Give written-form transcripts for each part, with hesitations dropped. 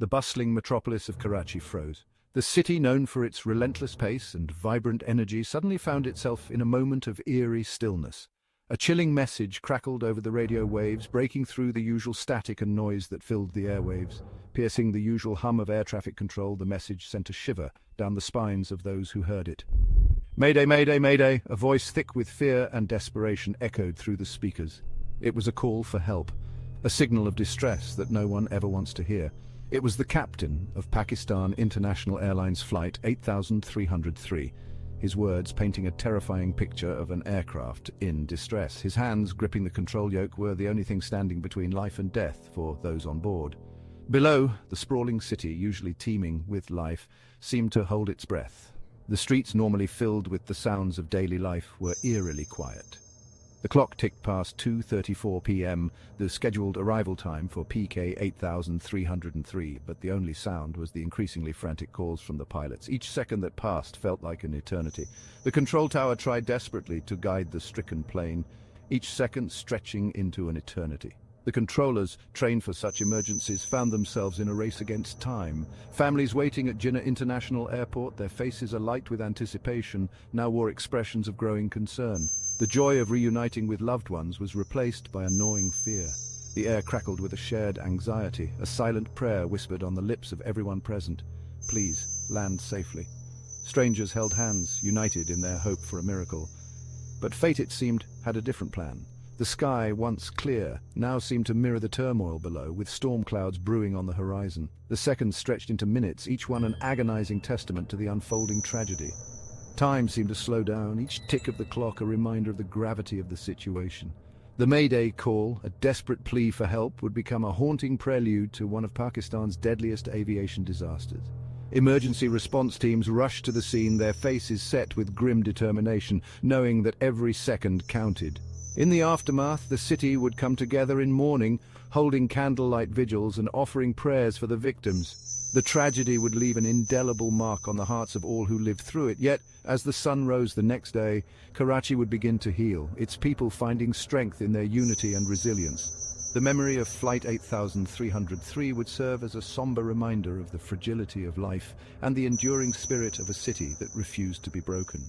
The bustling metropolis of Karachi froze. The city, known for its relentless pace and vibrant energy, suddenly found itself in a moment of eerie stillness. A chilling message crackled over the radio waves, breaking through the usual static and noise that filled the airwaves. Piercing the usual hum of air traffic control, the message sent a shiver down the spines of those who heard it. "Mayday, mayday, mayday!" A voice thick with fear and desperation echoed through the speakers. It was a call for help, a signal of distress that no one ever wants to hear. It was the captain of Pakistan International Airlines Flight 8303. His words painting a terrifying picture of an aircraft in distress. His hands gripping the control yoke were the only thing standing between life and death for those on board. Below, the sprawling city, usually teeming with life, seemed to hold its breath. The streets, normally filled with the sounds of daily life, were eerily quiet. The clock ticked past 2:34 p.m., the scheduled arrival time for PK8303, but the only sound was the increasingly frantic calls from the pilots. Each second that passed felt like an eternity. The control tower tried desperately to guide the stricken plane, each second stretching into an eternity. The controllers, trained for such emergencies, found themselves in a race against time. Families waiting at Jinnah International Airport, their faces alight with anticipation, now wore expressions of growing concern. The joy of reuniting with loved ones was replaced by a gnawing fear. The air crackled with a shared anxiety, a silent prayer whispered on the lips of everyone present. Please, land safely. Strangers held hands, united in their hope for a miracle. But fate, it seemed, had a different plan. The sky, once clear, now seemed to mirror the turmoil below, with storm clouds brewing on the horizon. The seconds stretched into minutes, each one an agonizing testament to the unfolding tragedy. Time seemed to slow down, each tick of the clock a reminder of the gravity of the situation. The Mayday call, a desperate plea for help, would become a haunting prelude to one of Pakistan's deadliest aviation disasters. Emergency response teams rushed to the scene, their faces set with grim determination, knowing that every second counted. In the aftermath, the city would come together in mourning, holding candlelight vigils and offering prayers for the victims. The tragedy would leave an indelible mark on the hearts of all who lived through it. Yet, as the sun rose the next day, Karachi would begin to heal, its people finding strength in their unity and resilience. The memory of Flight 8303 would serve as a somber reminder of the fragility of life and the enduring spirit of a city that refused to be broken.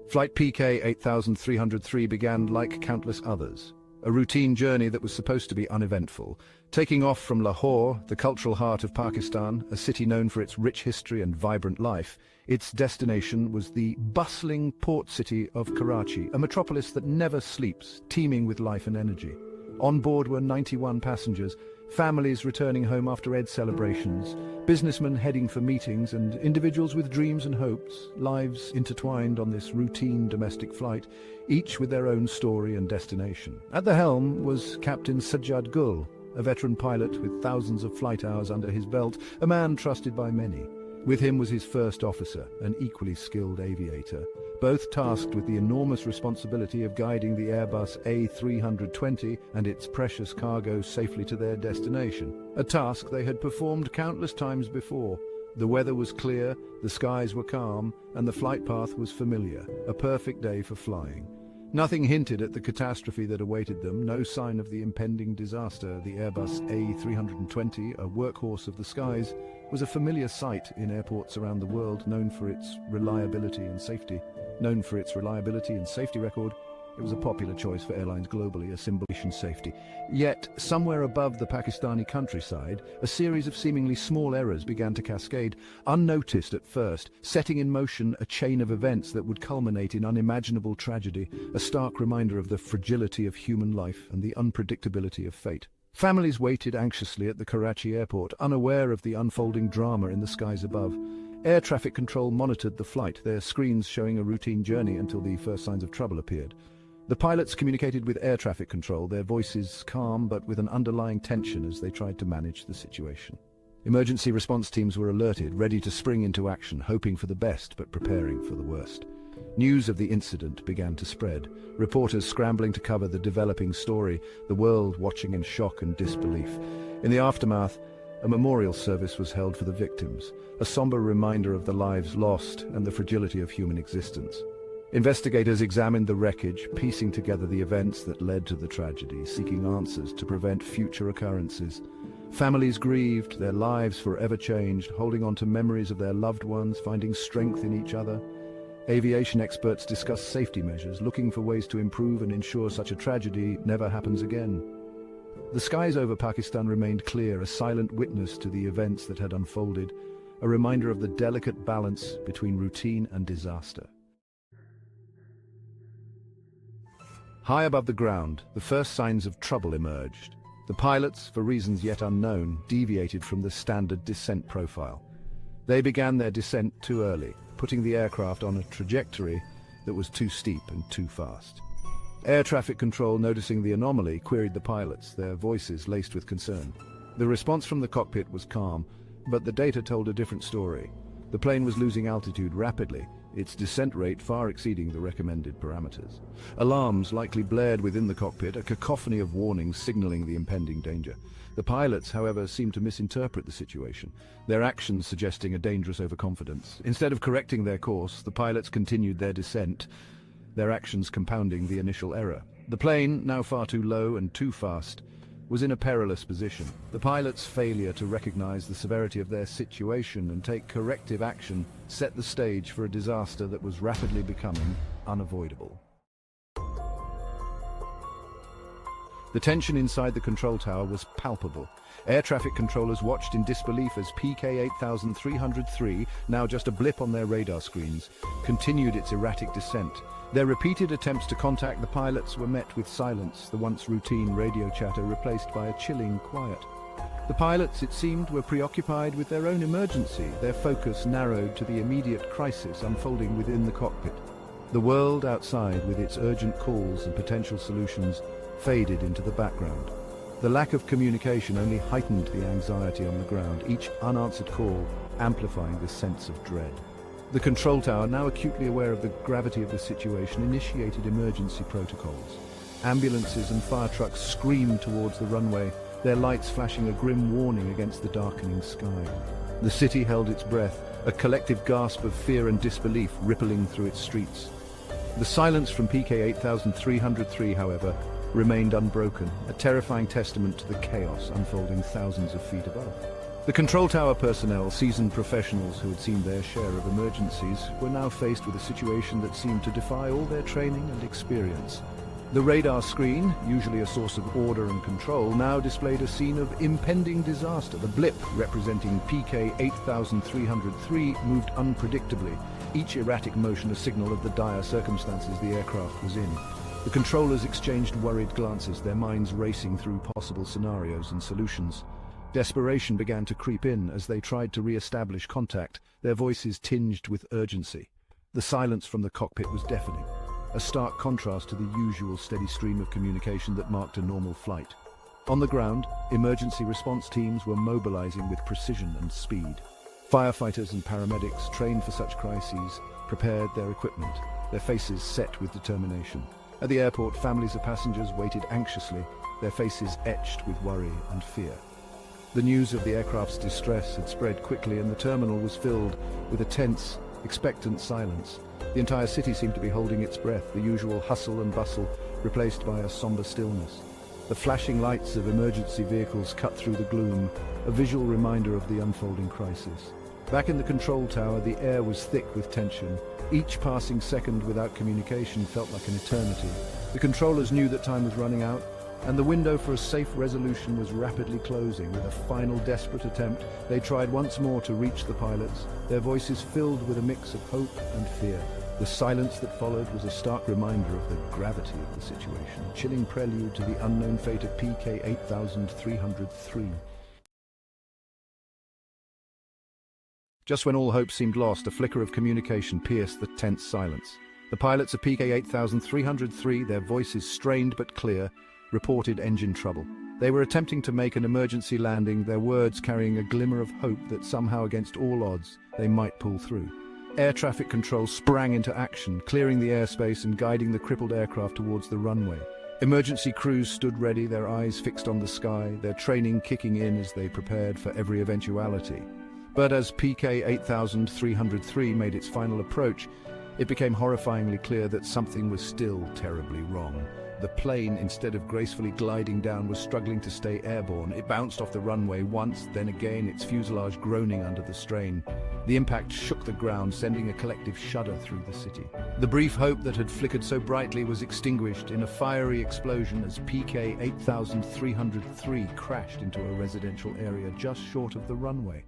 Flight PK8303 began like countless others. A routine journey that was supposed to be uneventful. Taking off from Lahore, the cultural heart of Pakistan, a city known for its rich history and vibrant life, its destination was the bustling port city of Karachi, a metropolis that never sleeps, teeming with life and energy. On board were 91 passengers, families returning home after Eid celebrations, businessmen heading for meetings, and individuals with dreams and hopes, lives intertwined on this routine domestic flight, each with their own story and destination. At the helm was Captain Sajjad Gul, a veteran pilot with thousands of flight hours under his belt, a man trusted by many. With him was his first officer, an equally skilled aviator, both tasked with the enormous responsibility of guiding the Airbus A320 and its precious cargo safely to their destination, a task they had performed countless times before. The weather was clear, the skies were calm, and the flight path was familiar, a perfect day for flying. Nothing hinted at the catastrophe that awaited them, no sign of the impending disaster. The Airbus A320, a workhorse of the skies, was a familiar sight in airports around the world, known for its reliability and safety. Known for its reliability and safety record, it was a popular choice for airlines globally, a symbol of safety. Yet, somewhere above the Pakistani countryside, a series of seemingly small errors began to cascade, unnoticed at first, setting in motion a chain of events that would culminate in unimaginable tragedy, a stark reminder of the fragility of human life and the unpredictability of fate. Families waited anxiously at the Karachi airport, unaware of the unfolding drama in the skies above. Air traffic control monitored the flight, their screens showing a routine journey until the first signs of trouble appeared. The pilots communicated with air traffic control, their voices calm but with an underlying tension as they tried to manage the situation. Emergency response teams were alerted, ready to spring into action, hoping for the best but preparing for the worst. News of the incident began to spread, reporters scrambling to cover the developing story, the world watching in shock and disbelief. In the aftermath, a memorial service was held for the victims, a somber reminder of the lives lost and the fragility of human existence. Investigators examined the wreckage, piecing together the events that led to the tragedy, seeking answers to prevent future occurrences. Families grieved, their lives forever changed, holding on to memories of their loved ones, finding strength in each other. Aviation experts discussed safety measures, looking for ways to improve and ensure such a tragedy never happens again. The skies over Pakistan remained clear, a silent witness to the events that had unfolded, a reminder of the delicate balance between routine and disaster. High above the ground, the first signs of trouble emerged. The pilots, for reasons yet unknown, deviated from the standard descent profile. They began their descent too early, putting the aircraft on a trajectory that was too steep and too fast. Air traffic control, noticing the anomaly, queried the pilots, their voices laced with concern. The response from the cockpit was calm, but the data told a different story. The plane was losing altitude rapidly, its descent rate far exceeding the recommended parameters. Alarms likely blared within the cockpit, a cacophony of warnings signaling the impending danger. The pilots, however, seemed to misinterpret the situation, their actions suggesting a dangerous overconfidence. Instead of correcting their course, the pilots continued their descent, their actions compounding the initial error. The plane, now far too low and too fast, was in a perilous position. The pilots' failure to recognize the severity of their situation and take corrective action set the stage for a disaster that was rapidly becoming unavoidable. The tension inside the control tower was palpable. Air traffic controllers watched in disbelief as PK8303, now just a blip on their radar screens, continued its erratic descent. Their repeated attempts to contact the pilots were met with silence, the once routine radio chatter replaced by a chilling quiet. The pilots, it seemed, were preoccupied with their own emergency, their focus narrowed to the immediate crisis unfolding within the cockpit. The world outside, with its urgent calls and potential solutions, faded into the background. The lack of communication only heightened the anxiety on the ground, each unanswered call amplifying the sense of dread. The control tower, now acutely aware of the gravity of the situation, initiated emergency protocols. Ambulances and fire trucks screamed towards the runway, their lights flashing a grim warning against the darkening sky. The city held its breath, a collective gasp of fear and disbelief rippling through its streets. The silence from PK8303, however, remained unbroken, a terrifying testament to the chaos unfolding thousands of feet above. The control tower personnel, seasoned professionals who had seen their share of emergencies, were now faced with a situation that seemed to defy all their training and experience. The radar screen, usually a source of order and control, now displayed a scene of impending disaster. The blip, representing PK8303, moved unpredictably, each erratic motion a signal of the dire circumstances the aircraft was in. The controllers exchanged worried glances, their minds racing through possible scenarios and solutions. Desperation began to creep in as they tried to re-establish contact, their voices tinged with urgency. The silence from the cockpit was deafening, a stark contrast to the usual steady stream of communication that marked a normal flight. On the ground, emergency response teams were mobilizing with precision and speed. Firefighters and paramedics, trained for such crises, prepared their equipment, their faces set with determination. At the airport, families of passengers waited anxiously, their faces etched with worry and fear. The news of the aircraft's distress had spread quickly, and the terminal was filled with a tense, expectant silence. The entire city seemed to be holding its breath, the usual hustle and bustle replaced by a somber stillness. The flashing lights of emergency vehicles cut through the gloom, a visual reminder of the unfolding crisis. Back in the control tower, the air was thick with tension. Each passing second without communication felt like an eternity. The controllers knew that time was running out, and the window for a safe resolution was rapidly closing. With a final desperate attempt, they tried once more to reach the pilots, their voices filled with a mix of hope and fear. The silence that followed was a stark reminder of the gravity of the situation, a chilling prelude to the unknown fate of PK8303. Just when all hope seemed lost, a flicker of communication pierced the tense silence. The pilots of PK8303, their voices strained but clear, reported engine trouble. They were attempting to make an emergency landing, their words carrying a glimmer of hope that somehow, against all odds, they might pull through. Air traffic control sprang into action, clearing the airspace and guiding the crippled aircraft towards the runway. Emergency crews stood ready, their eyes fixed on the sky, their training kicking in as they prepared for every eventuality. But as PK8303 made its final approach, It became horrifyingly clear that something was still terribly wrong. The plane, instead of gracefully gliding down, was struggling to stay airborne. It bounced off the runway once, then again, its fuselage groaning under the strain. The impact shook the ground, sending a collective shudder through the city. The brief hope that had flickered so brightly was extinguished in a fiery explosion as PK8303 crashed into a residential area just short of the runway.